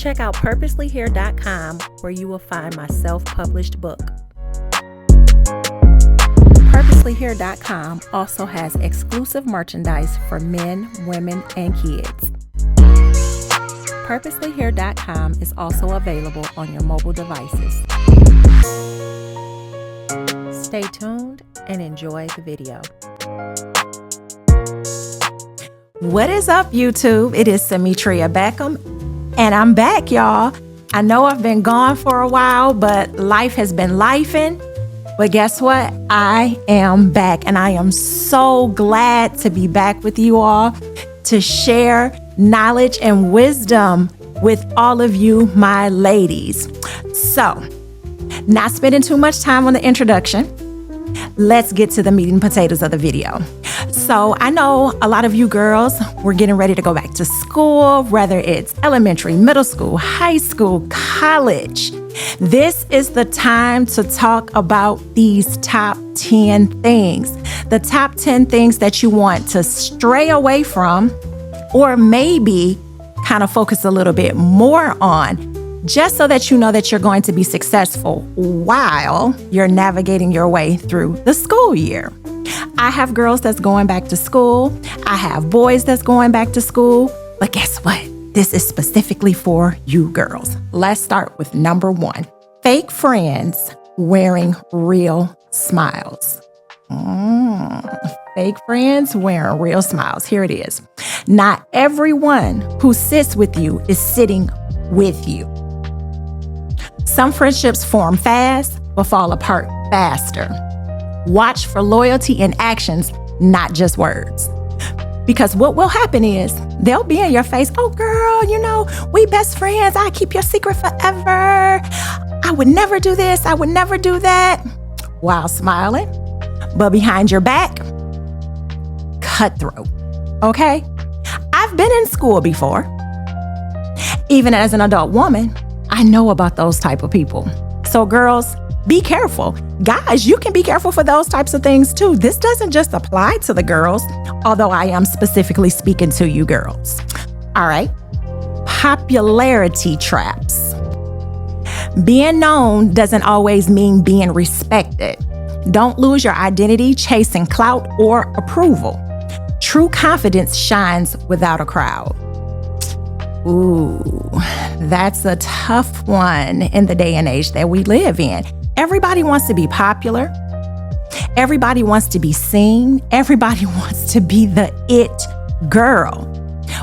check out purposelyhere.com, where you will find my self-published book. Purposelyhere.com also has exclusive merchandise for men, women, and kids. Purposelyhere.com is also available on your mobile devices. Stay tuned and enjoy the video. What is up, YouTube? It is Semetria Beckham, and I'm back, y'all. I know I've been gone for a while, but life has been lifing. But guess what? I am back, and I am so glad to be back with you all to share knowledge and wisdom with all of you, my ladies. So, not spending too much time on the introduction, let's get to the meat and potatoes of the video. So I know a lot of you girls were getting ready to go back to school, whether it's elementary, middle school, high school, college. This is the time to talk about these top 10 things, the top 10 things that you want to stray away from, or maybe kind of focus a little bit more on, just so that you know that you're going to be successful while you're navigating your way through the school year. I have girls that's going back to school. I have boys that's going back to school. But guess what? This is specifically for you girls. Let's start with number 1. Fake friends wearing real smiles. Fake friends wearing real smiles. Here it is. Not everyone who sits with you is sitting with you. Some friendships form fast but fall apart faster. Watch for loyalty in actions, not just words. Because what will happen is they'll be in your face. Oh, girl, you know, we best friends. I keep your secret forever. I would never do this. I would never do that. While smiling, but behind your back, cutthroat. Okay? I've been in school before. Even as an adult woman, I know about those type of people. So girls, be careful. Guys, you can be careful for those types of things too. This doesn't just apply to the girls, although I am specifically speaking to you girls. All right. Popularity traps. Being known doesn't always mean being respected. Don't lose your identity chasing clout or approval. True confidence shines without a crowd. Ooh, that's a tough one in the day and age that we live in. Everybody wants to be popular. Everybody wants to be seen. Everybody wants to be the it girl.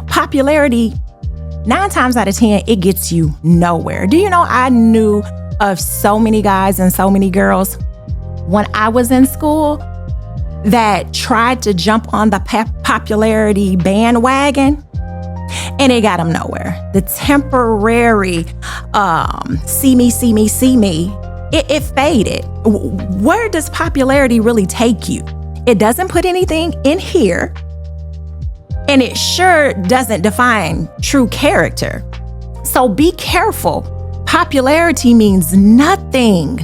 Popularity, 9 times out of 10, it gets you nowhere. Do you know I knew of so many guys and so many girls when I was in school that tried to jump on the popularity bandwagon, and it got them nowhere. The temporary see me, it faded. Where does popularity really take you? It doesn't put anything in here, and it sure doesn't define true character. So be careful. Popularity means nothing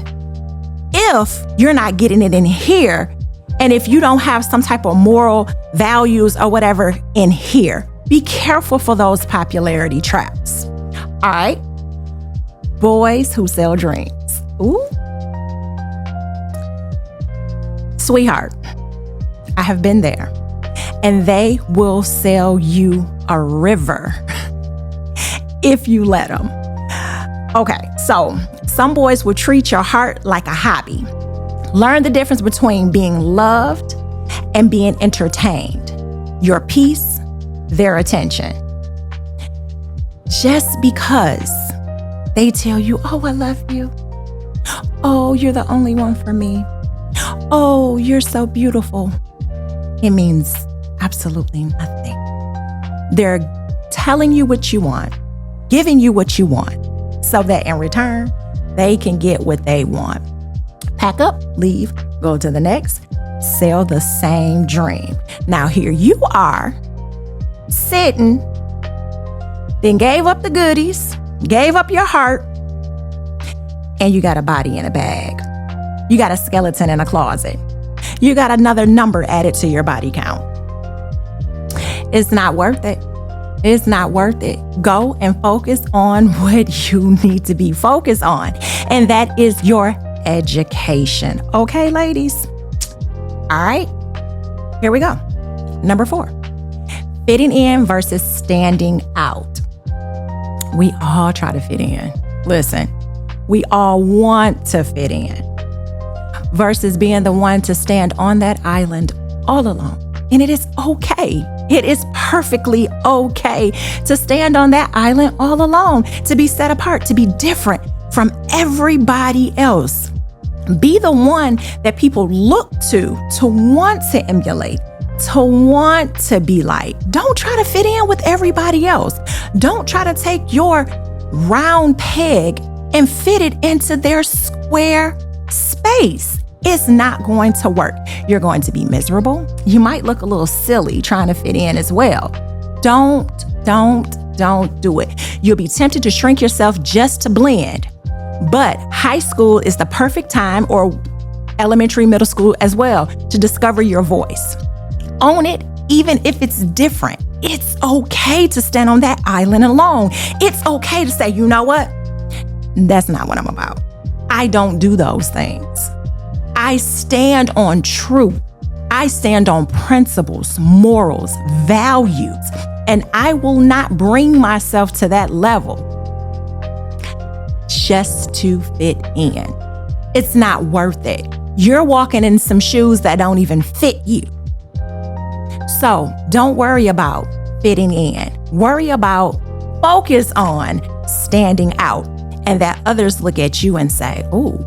if you're not getting it in here, and if you don't have some type of moral values or whatever in here. Be careful for those popularity traps. All right. Boys who sell dreams. Ooh. Sweetheart, I have been there, and they will sell you a river if you let them. Okay, so some boys will treat your heart like a hobby. Learn the difference between being loved and being entertained. Your peace, their attention. Just because they tell you, oh, I love you. Oh, you're the only one for me. Oh, you're so beautiful. It means absolutely nothing. They're telling you what you want, giving you what you want, so that in return, they can get what they want. Pack up, leave, go to the next, sell the same dream. Now here you are, sitting, then gave up the goodies, gave up your heart, and you got a body in a bag. You got a skeleton in a closet. You got another number added to your body count. It's not worth it. It's not worth it. Go and focus on what you need to be focused on, and that is your education. Okay, ladies? All right, here we go. Number 4, fitting in versus standing out. We all try to fit in. Listen, we all want to fit in versus being the one to stand on that island all alone. And it is okay. It is perfectly okay to stand on that island all alone, to be set apart, to be different from everybody else. Be the one that people look to want to emulate, to want to be like. Don't try to fit in with everybody else. Don't try to take your round peg and fit it into their square space. It's not going to work. You're going to be miserable. You might look a little silly trying to fit in as well. Don't do it. You'll be tempted to shrink yourself just to blend. But high school is the perfect time, or elementary, middle school as well, to discover your voice. Own it, even if it's different. It's okay to stand on that island alone. It's okay to say, you know what? That's not what I'm about. I don't do those things. I stand on truth. I stand on principles, morals, values, and I will not bring myself to that level just to fit in. It's not worth it. You're walking in some shoes that don't even fit you. So don't worry about fitting in. Worry about, focus on standing out, and that others look at you and say, "Ooh,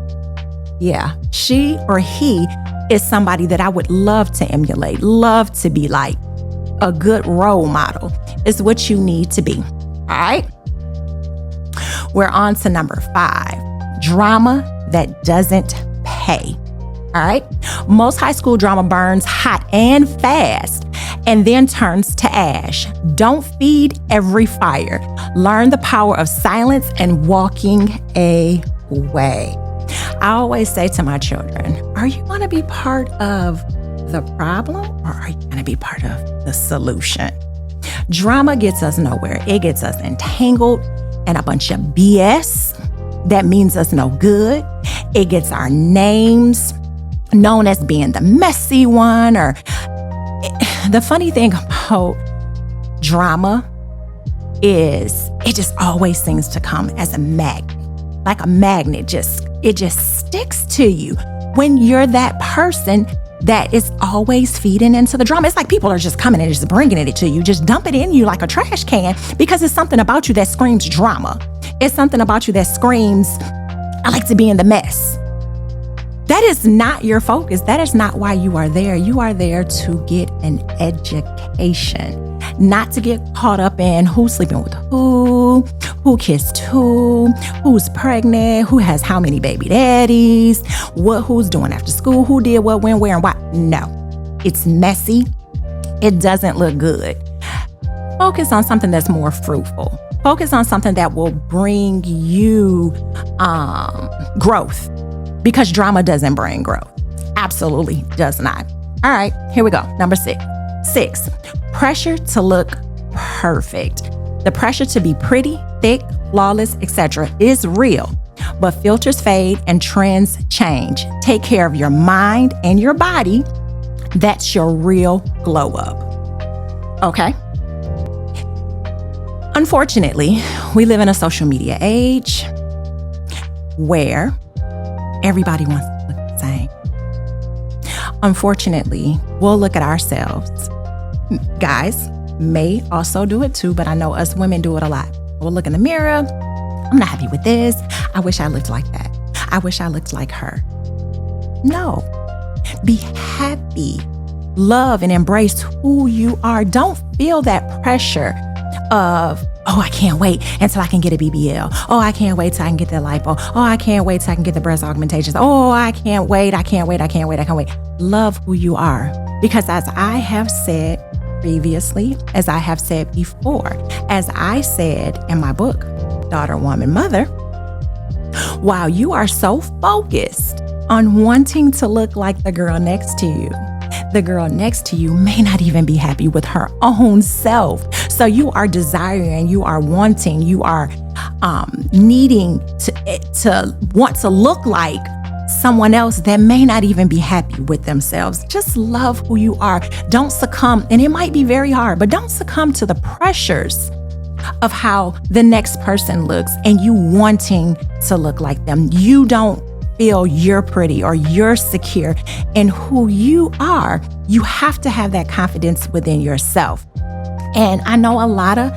yeah, she or he is somebody that I would love to emulate, love to be like." A good role model is what you need to be. All right? We're on to number 5, drama that doesn't pay. All right? Most high school drama burns hot and fast and then turns to ash. Don't feed every fire. Learn the power of silence and walking away. I always say to my children, are you going to be part of the problem, or are you going to be part of the solution? Drama gets us nowhere. It gets us entangled in a bunch of BS that means us no good. It gets our names known as being the messy one. Or the funny thing about drama is it just always seems to come as a magnet, like a magnet. It just sticks to you when you're that person that is always feeding into the drama. It's like people are just coming and just bringing it to you, just dump it in you like a trash can, because it's something about you that screams drama. It's something about you that screams, I like to be in the mess. That is not your focus. That is not why you are there. You are there to get an education, not to get caught up in who's sleeping with who kissed who's pregnant, who has how many baby daddies, who's doing after school, who did what, when, where, and why. No, it's messy. It doesn't look good. Focus on something that's more fruitful. Focus on something that will bring you growth, because drama doesn't bring growth. Absolutely does not. All right, here we go. Number 6, pressure to look perfect. The pressure to be pretty, thick, flawless, etc. is real, but filters fade and trends change. Take care of your mind and your body. That's your real glow up. Okay? Unfortunately, we live in a social media age where everybody wants to look the same. Unfortunately, we'll look at ourselves. Guys may also do it too, but I know us women do it a lot. We'll look in the mirror. I'm not happy with this. I wish I looked like that. I wish I looked like her. No. Be happy. Love and embrace who you are. Don't feel that pressure of, oh, I can't wait until I can get a BBL. Oh, I can't wait till I can get that lipo. Oh, I can't wait till I can get the breast augmentations. Oh, I can't wait. Love who you are. Because as I have said previously, as I have said before, as I said in my book, Daughter, Woman, Mother, while you are so focused on wanting to look like the girl next to you may not even be happy with her own self. So you are desiring, you are wanting, you are needing to want to look like someone else that may not even be happy with themselves. Just love who you are. Don't succumb, and it might be very hard, but don't succumb to the pressures of how the next person looks and you wanting to look like them. You don't feel you're pretty or you're secure in who you are. You have to have that confidence within yourself. And I know a lot of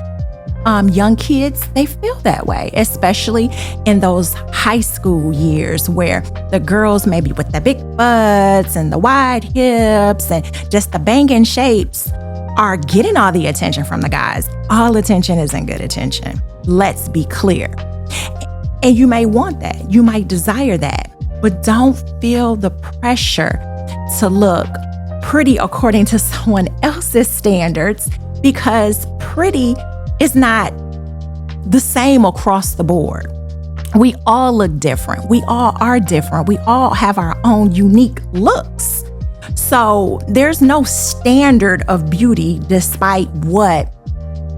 young kids, they feel that way, especially in those high school years where the girls maybe with the big butts and the wide hips and just the banging shapes are getting all the attention from the guys. All attention isn't good attention. Let's be clear. And you may want that. You might desire that, but don't feel the pressure to look pretty according to someone else's standards, because pretty is not the same across the board. We all look different. We all are different. We all have our own unique looks. So there's no standard of beauty despite what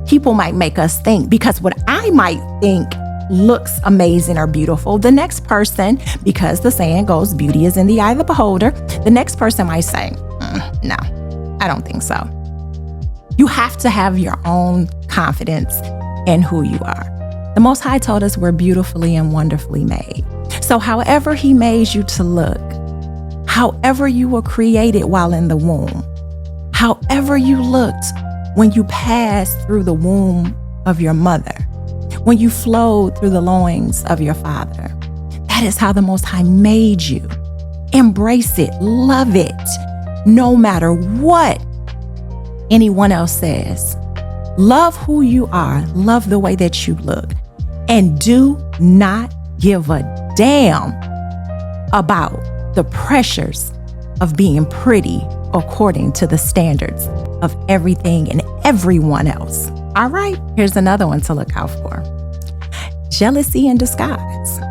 people might make us think, because what I might think looks amazing or beautiful, the next person, because the saying goes, beauty is in the eye of the beholder, the next person might say, no, I don't think so. You have to have your own confidence in who you are. The Most High told us we're beautifully and wonderfully made. So however He made you to look, however you were created while in the womb, however you looked when you passed through the womb of your mother, when you flowed through the loins of your father, that is how the Most High made you. Embrace it, love it, no matter what anyone else says. Love who you are, love the way that you look, and do not give a damn about the pressures of being pretty according to the standards of everything and everyone else. All right, here's another one to look out for. Jealousy in disguise.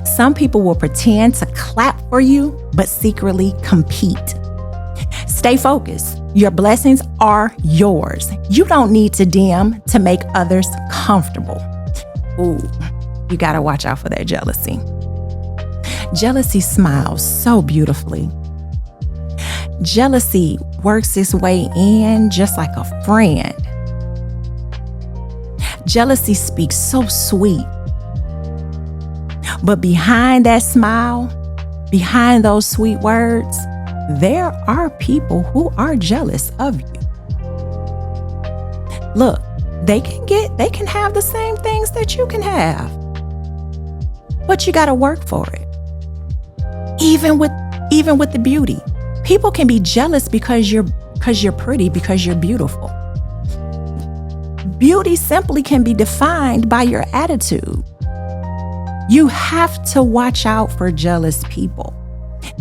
Some people will pretend to clap for you, but secretly compete. Stay focused. Your blessings are yours. You don't need to dim to make others comfortable. Ooh, you gotta watch out for that jealousy. Jealousy smiles so beautifully. Jealousy works its way in just like a friend. Jealousy speaks so sweet. But behind that smile, behind those sweet words, there are people who are jealous of you. Look, they can have the same things that you can have, but you got to work for it. Even with the beauty, people can be jealous because you're pretty, because you're beautiful. Beauty simply can be defined by your attitude. You have to watch out for jealous people.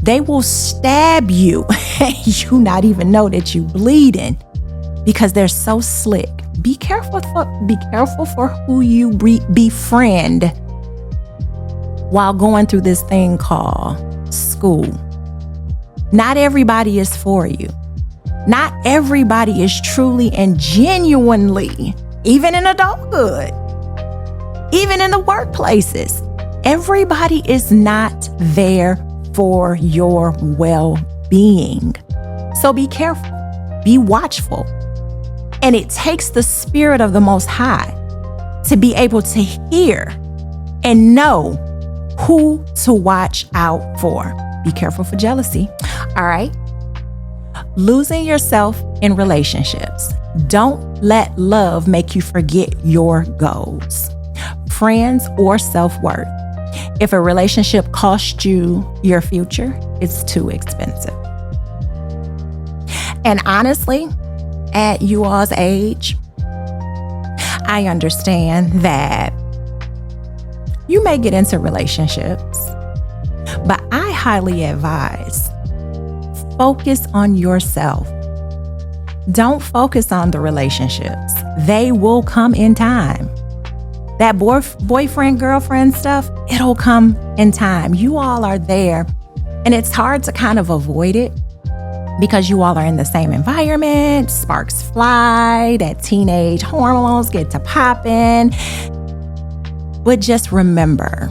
They will stab you and you not even know that you're bleeding because they're so slick. Be careful for who you befriend while going through this thing called school. Not everybody is for you. Not everybody is truly and genuinely, even in adulthood, even in the workplaces. Everybody is not there for your well-being. So be careful, be watchful. And it takes the Spirit of the Most High to be able to hear and know who to watch out for. Be careful for jealousy. All right. Losing yourself in relationships. Don't let love make you forget your goals, friends, or self-worth. If a relationship costs you your future, it's too expensive. And honestly, at you all's age, I understand that you may get into relationships, but I highly advise focus on yourself. Don't focus on the relationships. They will come in time. That boyfriend, girlfriend stuff, it'll come in time. You all are there, and it's hard to kind of avoid it because you all are in the same environment, sparks fly, that teenage hormones get to popping. But just remember,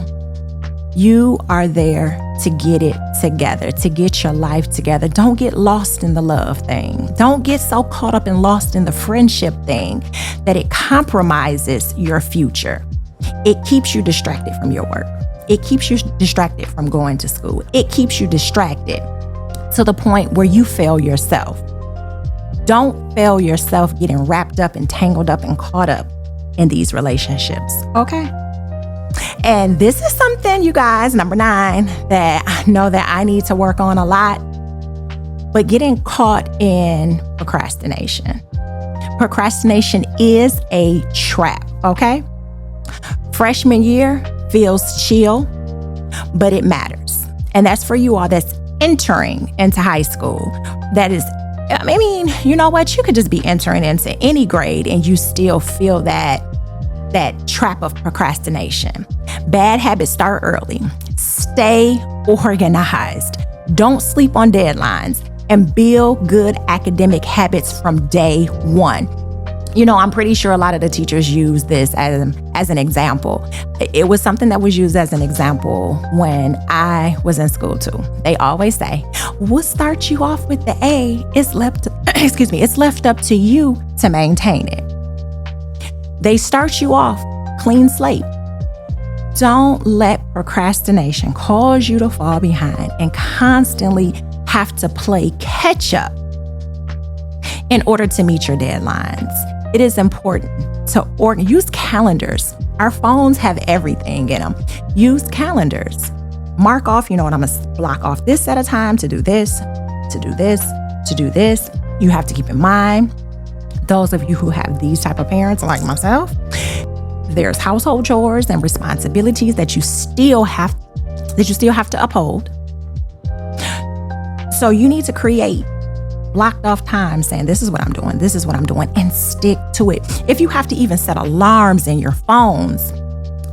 you are there to get it together, to get your life together. Don't get lost in the love thing. Don't get so caught up and lost in the friendship thing that it compromises your future. It keeps you distracted from your work. It keeps you distracted from going to school. It keeps you distracted to the point where you fail yourself. Don't fail yourself getting wrapped up and tangled up and caught up in these relationships, okay? And this is something, you guys, number 9, that I know that I need to work on a lot, but getting caught in procrastination. Procrastination is a trap, okay? Freshman year feels chill, but it matters. And that's for you all that's entering into high school. That is, I mean, you know what? You could just be entering into any grade and you still feel that trap of procrastination. Bad habits start early. Stay organized. Don't sleep on deadlines, and build good academic habits from day one. You know, I'm pretty sure a lot of the teachers use this as an example. It was something that was used as an example when I was in school too. They always say, we'll start you off with the A. It's left up to you to maintain it. They start you off clean slate. Don't let procrastination cause you to fall behind and constantly have to play catch up in order to meet your deadlines. It is important to use calendars. Our phones have everything in them. Use calendars. Mark off, I'm going to block off this at a time to do this, to do this, to do this. You have to keep in mind, those of you who have these type of parents like myself, there's household chores and responsibilities that you still have to uphold. So you need to create blocked off time saying, this is what I'm doing, this is what I'm doing, and stick to it. If you have to even set alarms in your phones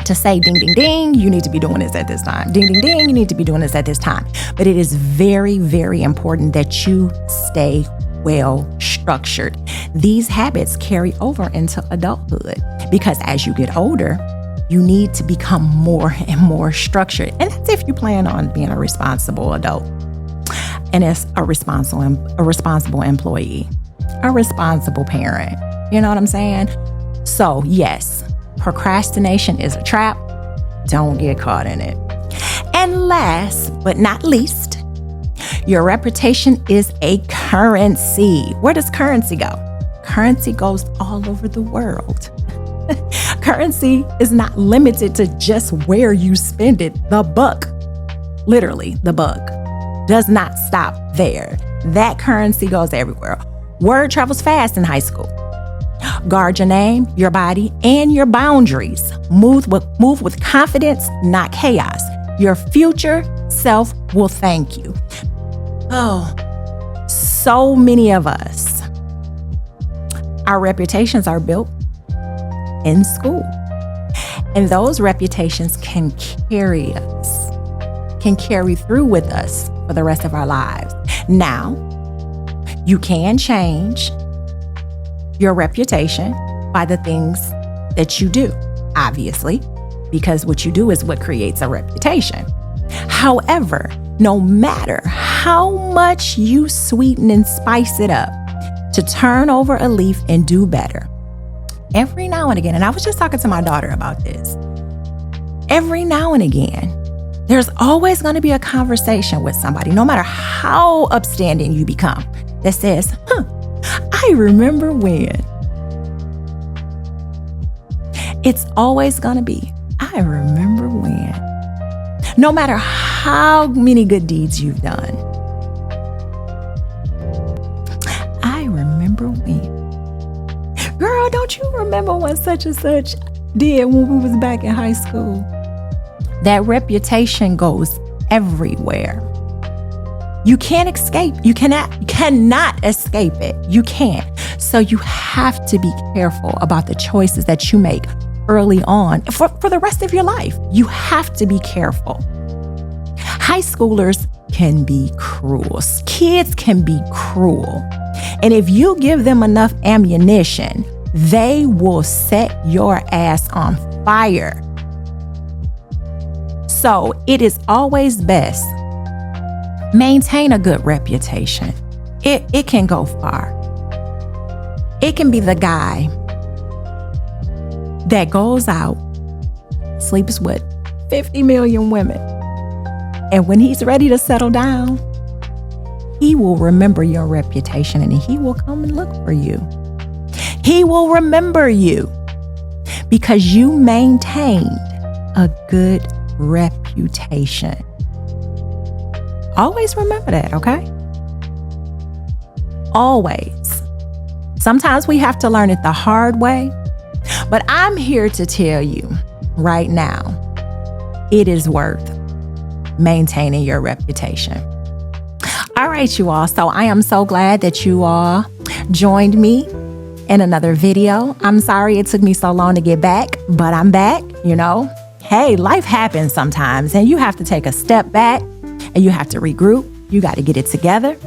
to say, ding, ding, ding, you need to be doing this at this time. Ding, ding, ding, you need to be doing this at this time. But it is very, very important that you stay well structured. These habits carry over into adulthood because as you get older, you need to become more and more structured. And that's if you plan on being a responsible adult and as a responsible employee, a responsible parent. You know what I'm saying? So yes, procrastination is a trap. Don't get caught in it. And last but not least, your reputation is a currency. Where does currency go? Currency goes all over the world. Currency is not limited to just where you spend it. The buck, literally the buck, does not stop there. That currency goes everywhere. Word travels fast in high school. Guard your name, your body, and your boundaries. Move with confidence, not chaos. Your future self will thank you. Oh, so many of us, our reputations are built in school. And those reputations can carry through with us for the rest of our lives. Now, you can change your reputation by the things that you do, obviously, because what you do is what creates a reputation. However, no matter how much you sweeten and spice it up to turn over a leaf and do better, every now and again, and I was just talking to my daughter about this, every now and again, there's always going to be a conversation with somebody, no matter how upstanding you become, that says, I remember when. It's always going to be, I remember when. No matter how many good deeds you've done. I remember when. Girl, don't you remember when such and such did when we was back in high school? That reputation goes everywhere. You can't escape. You cannot escape it. You can't. So you have to be careful about the choices that you make early on for the rest of your life. You have to be careful. High schoolers can be cruel. Kids can be cruel. And if you give them enough ammunition, they will set your ass on fire. So it is always best, maintain a good reputation. It can go far. It can be the guy that goes out, sleeps with 50 million women, and when he's ready to settle down, he will remember your reputation and he will come and look for you. He will remember you because you maintained a good reputation. Always remember that, okay? Always. Sometimes we have to learn it the hard way, but I'm here to tell you right now, it is worth maintaining your reputation. All right, you all. So I am so glad that you all joined me in another video. I'm sorry it took me so long to get back, but I'm back, you know. Hey, life happens sometimes and you have to take a step back and you have to regroup. You got to get it together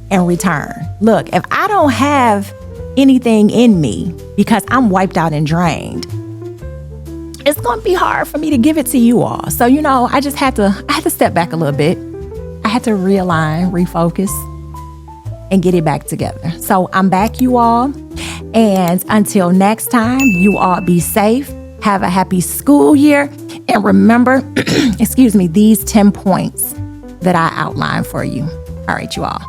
and return. Look, if I don't have anything in me because I'm wiped out and drained, it's going to be hard for me to give it to you all. So, you know, I had to step back a little bit. I had to realign, refocus, and get it back together. So I'm back, you all. And until next time, you all be safe. Have a happy school year. And remember, these 10 points that I outlined for you. All right, you all.